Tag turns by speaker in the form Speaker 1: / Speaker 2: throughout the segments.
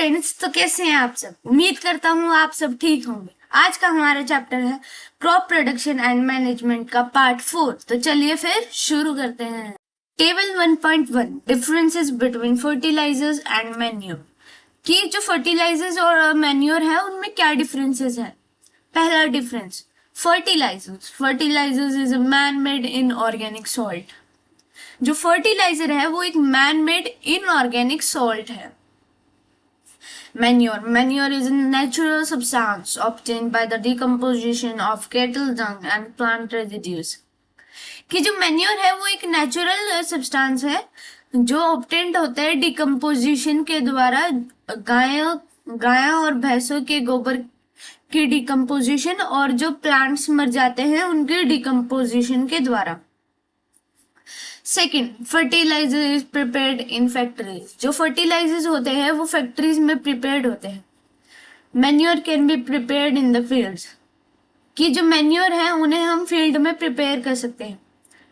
Speaker 1: Friends, तो कैसे हैं आप सब। उम्मीद करता हूँ आप सब ठीक होंगे। आज का हमारा चैप्टर है क्रॉप प्रोडक्शन एंड मैनेजमेंट का पार्ट 4। तो चलिए फिर शुरू करते हैं। Table 1.1 differences between fertilisers and manure. कि जो फर्टिलाइजर्स और मैन्योर है उनमें क्या डिफरेंसेस है। पहला difference, fertilisers is a man made inorganic salt. जो फर्टिलाइजर है वो एक मैन मेड इनऑर्गेनिक सॉल्ट है। Manure is a natural substance obtained by the decomposition of cattle dung and plant residues. कि जो मैन्योर है वो एक नेचुरल सब्सटेंस है जो ऑब्टेन्ड होता है डिकम्पोजिशन के द्वारा, गाय और भैंसों के गोबर की डिकम्पोजिशन और जो प्लांट्स मर जाते हैं उनके डिकम्पोजिशन के द्वारा। Second, fertiliser is prepared in factories. जो फर्टिलाइजर्स होते हैं वो फैक्ट्रीज में प्रिपेयर्ड होते हैं। Manure can be prepared in the fields. कि जो मैन्योर है उन्हें हम फील्ड में प्रिपेयर कर सकते हैं।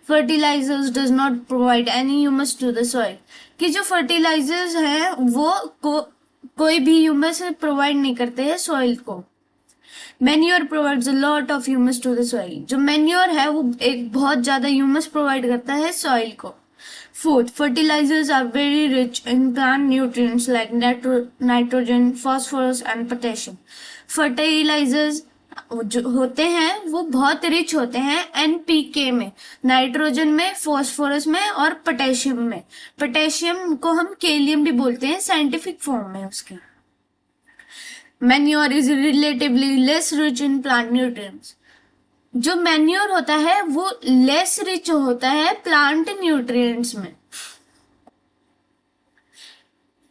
Speaker 1: Fertilisers does not provide any humus to the soil. कि जो फर्टिलाइजर्स हैं वो कोई भी ह्यूमस प्रोवाइड नहीं करते हैं सॉइल को। Manure provides a lot of humus to the soil. जो मैन्योर है वो एक बहुत ज्यादा ह्यूमस प्रोवाइड करता है सॉइल को। Fourth, fertilisers are very rich in plant nutrients like nitrogen, phosphorus and potassium. Fertilisers जो होते हैं वो बहुत रिच होते हैं एनपीके में, नाइट्रोजन में, फास्फोरस में और पोटेशियम में। पोटेशियम को हम केलियम भी बोलते हैं साइंटिफिक फॉर्म में उसके। Manure is relatively less rich in plant nutrients. जो मैन्योर होता है वो लेस रिच होता है प्लांट न्यूट्रिएंट्स में।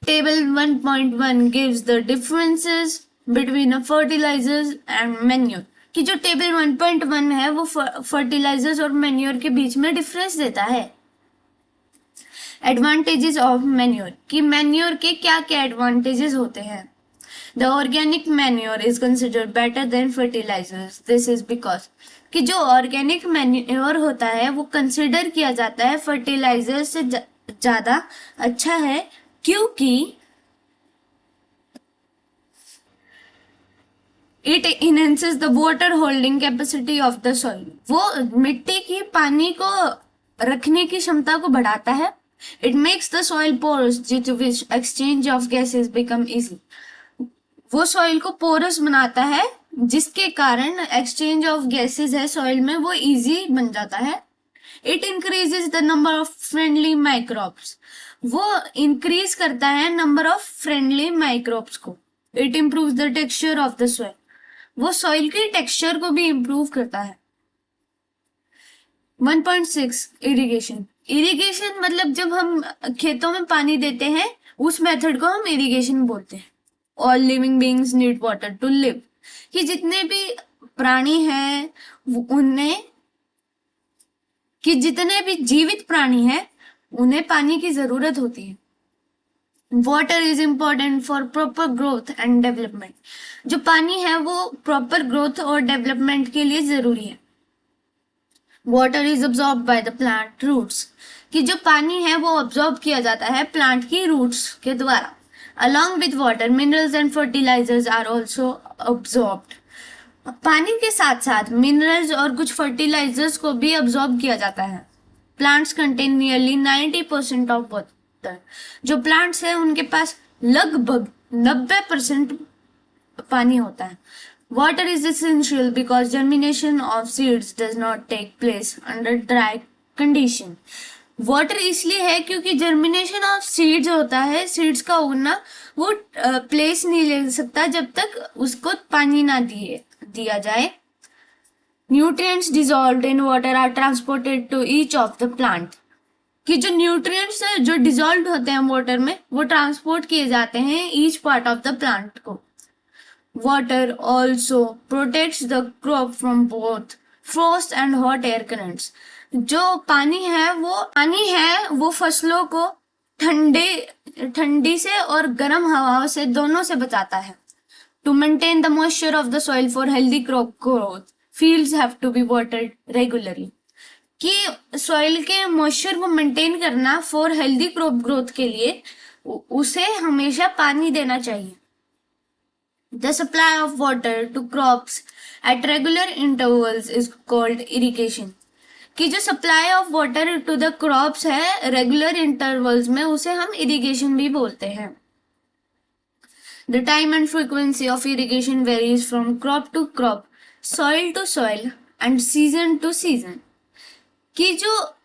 Speaker 1: Table 1.1 gives the differences between fertilisers and manure. कि जो टेबल 1.1 है वो फर्टिलाइजर्स और मैन्योर के बीच में डिफरेंस देता है। Advantages of manure. कि मैन्योर के क्या क्या एडवांटेजेस होते हैं। The organic manure is considered better than fertilizers. This is because कि जो ऑर्गेनिक मैन्योर होता है वो कंसिडर किया जाता है फर्टिलाइजर से ज्यादा अच्छा है, क्योंकि it enhances the water holding capacity of the soil. वो मिट्टी की पानी को रखने की क्षमता को बढ़ाता है। It makes the soil porous due to which exchange of gases become easy. वो सॉइल को पोरस बनाता है जिसके कारण एक्सचेंज ऑफ गैसेस है सॉइल में वो इजी बन जाता है। It increases the number of friendly microbes. वो इंक्रीज करता है नंबर ऑफ फ्रेंडली माइक्रोब्स को। It improves the texture of the soil. वो सॉइल के टेक्सचर को भी इम्प्रूव करता है। 1.6 इरिगेशन। इरिगेशन मतलब जब हम खेतों में पानी देते हैं उस मेथड को हम इरिगेशन बोलते हैं। All living beings need water to live। कि जितने भी प्राणी हैं जितने भी जीवित प्राणी हैं उन्हें पानी की जरूरत होती है। Water is important for proper growth and development. जो पानी है वो प्रॉपर ग्रोथ और डेवलपमेंट के लिए जरूरी है। Water is absorb by the plant roots. कि जो पानी है वो अब्सॉर्ब किया जाता है प्लांट की रूट्स के द्वारा। Along with water, minerals and fertilizers are also absorbed। पानी के साथ साथ मिनरल्स और कुछ फर्टिलाइजर्स को भी अब्सॉर्ब किया जाता है। Plants contain nearly 90% of water. जो प्लांट्स हैं उनके पास लगभग 90% पानी होता है। Water is essential because germination of seeds does not take place under dry condition. Water इसलिए है क्योंकि जर्मिनेशन ऑफ सीड्स होता है, सीड्स का उगना वो प्लेस नहीं ले सकता जब तक उसको पानी ना दिया जाए। Nutrients dissolved in water are transported to each of the plant. कि जो न्यूट्रिएंट्स है जो डिसॉल्व होते हैं वाटर में वो ट्रांसपोर्ट किए जाते हैं each part of the plant को। Water also protects the crop from both frost and hot air currents. जो पानी है वो फसलों को ठंडी से और गर्म हवाओं से दोनों से बचाता है। To maintain the moisture of the soil for healthy crop growth, fields have to be watered regularly. कि सॉइल के मॉइस्चर को मेंटेन करना फॉर हेल्दी क्रॉप ग्रोथ के लिए उसे हमेशा पानी देना चाहिए। The supply of water to crops at regular intervals is called irrigation. कि जो supply of water to the crops है रेगुलर इंटरवल्स में, उसे हम इरिगेशन भी बोलते हैं। The time and frequency of irrigation varies from crop to crop, soil to soil and season to season. कि जो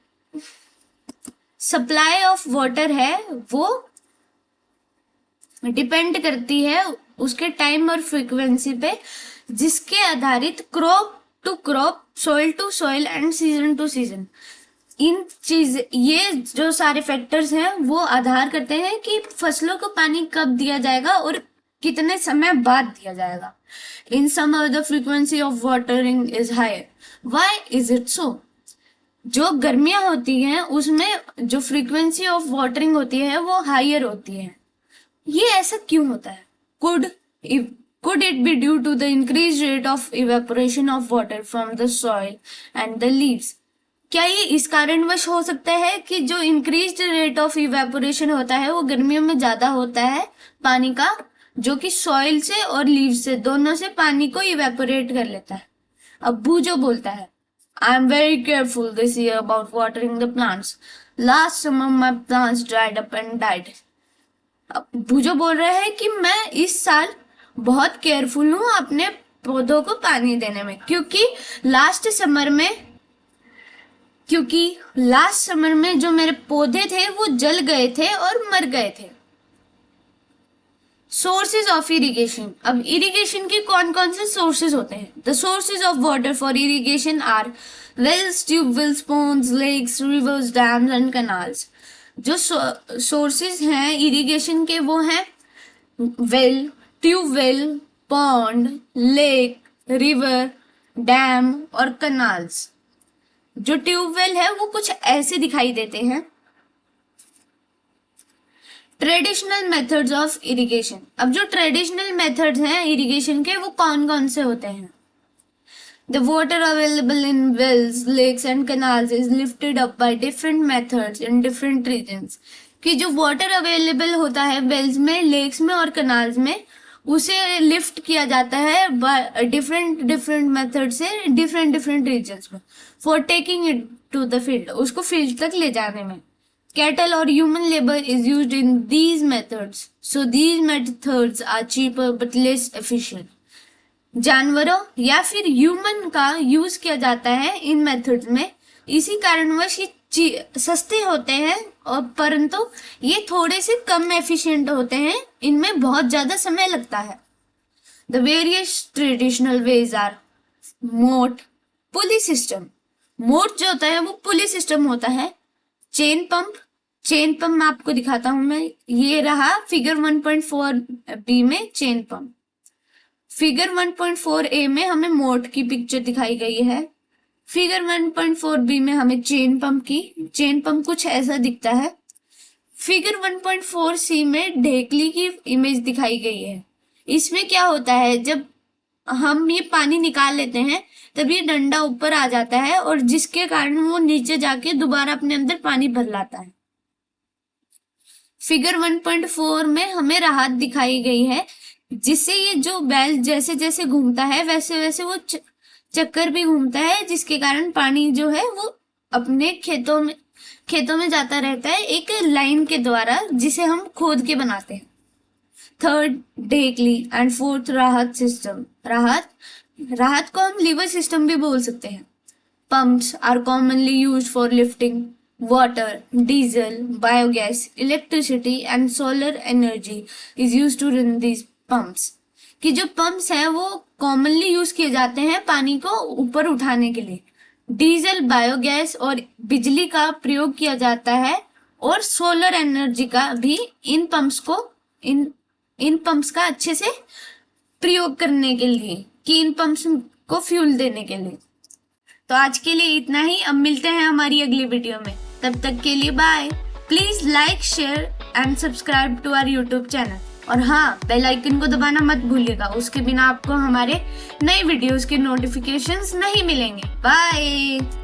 Speaker 1: सप्लाई ऑफ वाटर है वो डिपेंड करती है उसके टाइम और फ्रीक्वेंसी पे, जिसके आधारित crop to crop, soil to soil and season to season, ये जो सारे फैक्टर्स हैं वो आधार करते हैं कि फसलों को पानी कब दिया जाएगा और कितने समय बाद दिया जाएगा। In summer the frequency of watering is higher. Why is it so? जो गर्मियां होती हैं उसमें जो फ्रीक्वेंसी ऑफ वाटरिंग होती है वो हायर होती है। ये ऐसा क्यों होता है? Could it be due to the increased rate of evaporation of water from the soil and the leaves? क्या ये इस कारणवश हो सकता है कि जो इंक्रीज्ड रेट ऑफ इवेपोरेशन होता है वो गर्मियों में ज्यादा होता है पानी का, जो कि सॉइल से और लीव्स से, दोनों से पानी को इवेपोरेट कर लेता है। अब भूजो बोलता है, I am very careful this year about watering the plants. Last summer my plants dried up and died. Boojho बोल रहा है कि मैं इस साल बहुत केयरफुल हूं अपने पौधों को पानी देने में, क्योंकि लास्ट समर में जो मेरे पौधे थे वो जल गए थे और मर गए थे। Sources of irrigation. अब इरिगेशन के कौन कौन से सोर्सेज होते हैं? The sources of water for irrigation are wells, tubewells, ponds, lakes, rivers, dams and canals. जो सोर्सेज हैं इरिगेशन के वो हैं well, tubewell, pond, lake, river, dam और कनाल्स। जो ट्यूबवेल है वो कुछ ऐसे दिखाई देते हैं। Traditional methods of irrigation. अब जो ट्रेडिशनल मेथड्स हैं इरिगेशन के वो कौन कौन से होते हैं? The water available in wells, lakes and canals is lifted up by different methods in different regions. कि जो वाटर अवेलेबल होता है वेल्स में, लेक्स में और कनाल्स में, उसे लिफ्ट किया जाता है डिफरेंट मेथड से डिफरेंट रीजन्स में, for taking it to the field, उसको फील्ड तक ले जाने में। कैटल और human labour is used in these methods, so these methods are cheaper but less efficient. जानवरों या फिर ह्यूमन का यूज किया जाता है इन मेथड्स में, इसी कारणवश ये सस्ते होते हैं और परंतु ये थोड़े से कम एफिशिएंट होते हैं, इनमें बहुत ज्यादा समय लगता है। The various traditional ways are moat, pulley system. मोट जो होता है वो पुली सिस्टम होता है। चेन पंप मैं आपको दिखाता हूं मैं, ये रहा फिगर 1.4b में चेन पंप। फिगर 1.4a में हमें मोट की पिक्चर दिखाई गई है। फिगर 1.4b में हमें चेन पंप कुछ ऐसा दिखता है। फिगर 1.4c में ढेकली की इमेज दिखाई गई है। इसमें क्या होता है, जब हम ये पानी निकाल लेते हैं तब ये डंडा ऊपर आ जाता है और जिसके कारण वो नीचे जाके दोबारा अपने अंदर पानी भर लाता है। फिगर 1.4 में हमें राहत दिखाई गई है, जिससे ये जो बैल जैसे जैसे घूमता है वैसे वैसे वो चक्कर भी घूमता है, जिसके कारण पानी जो है वो अपने खेतों में जाता रहता है एक लाइन के द्वारा, जिसे हम खोद के बनाते हैं। Third dhekli and fourth rahat system. राहत को हम लीवर सिस्टम भी बोल सकते हैं। Pumps are commonly used for lifting water, diesel, biogas, electricity and solar energy is used to run these pumps. कि जो पंप्स हैं वो कॉमनली यूज किए जाते हैं पानी को ऊपर उठाने के लिए। डीजल, बायोगैस और बिजली का प्रयोग किया जाता है और सोलर एनर्जी का भी इन पंप्स का अच्छे से प्रयोग करने के लिए, कि इन पंप्स को फ्यूल देने के लिए। तो आज के लिए इतना ही। अब मिलते हैं हमारी अगली वीडियो में, तब तक के लिए bye. Please like, share and subscribe to our YouTube channel. और हाँ, बेल आइकन को दबाना मत भूलिएगा, उसके बिना आपको हमारे नए वीडियोस के नोटिफिकेशंस नहीं मिलेंगे। बाय।